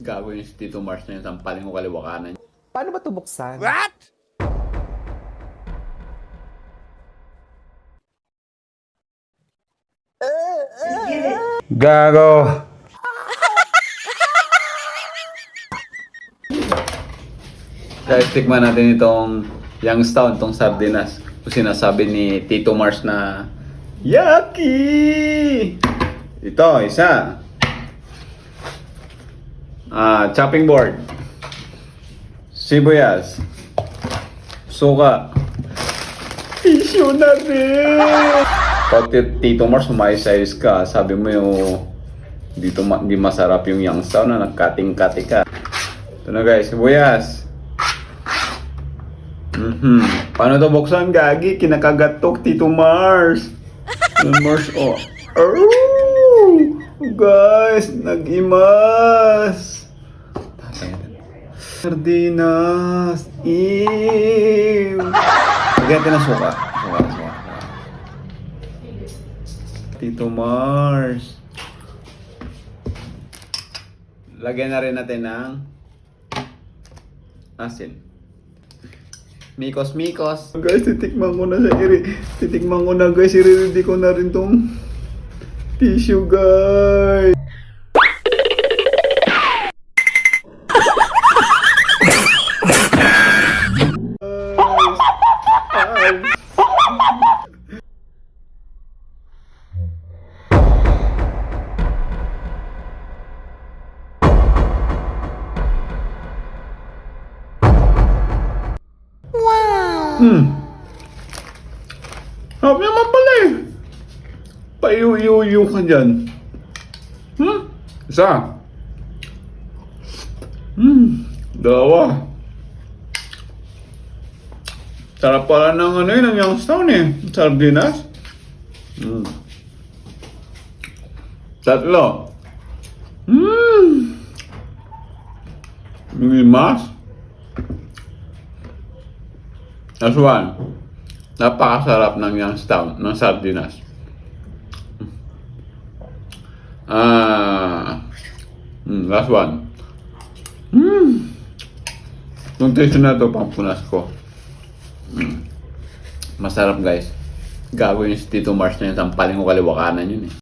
Gago yung si Tito Mars na yun, sampaling ko kaliwa kanan. Paano ba ito buksan? What? Gago! Guys, tikman natin itong Youngstown, itong sardinas. Kung sinasabi ni Tito Mars na Yucky! Ito, isa. Chopping board. Sibuyas. Suka. Tissue na rin! Pag Tito Mars, umayos-ayos ka, sabi mo yung dito hindi masarap yung Youngstown na nagkating-kati ka. Ito na guys, sibuyas. Paano to buksan, gagi? Kinakagat-tok, Tito Mars. Tito Mars, oh. Oh! Guys, nag-imas. Sardinas. Ew. Lagyan natin ng suka. Suka. Tito Mars. Lagyan na rin natin ng asin. Mikos. Guys, titikman ko na guys. I-ready ko na rin tong tissue, guys. Harap naman pala eh. Paiuyo ka dyan. Isa. Dalawa. Sarap pala ng ano yun, ng Youngstown eh. Sardinas. Tatlo. Limas. Last one. Napakasarap ng Youngstown, ng sardinas. Last one. Yung taste na ito, pampunas ko. Masarap guys. Gago yung si Tito Mars na yun, sampaling ko kaliwa kanan yun eh.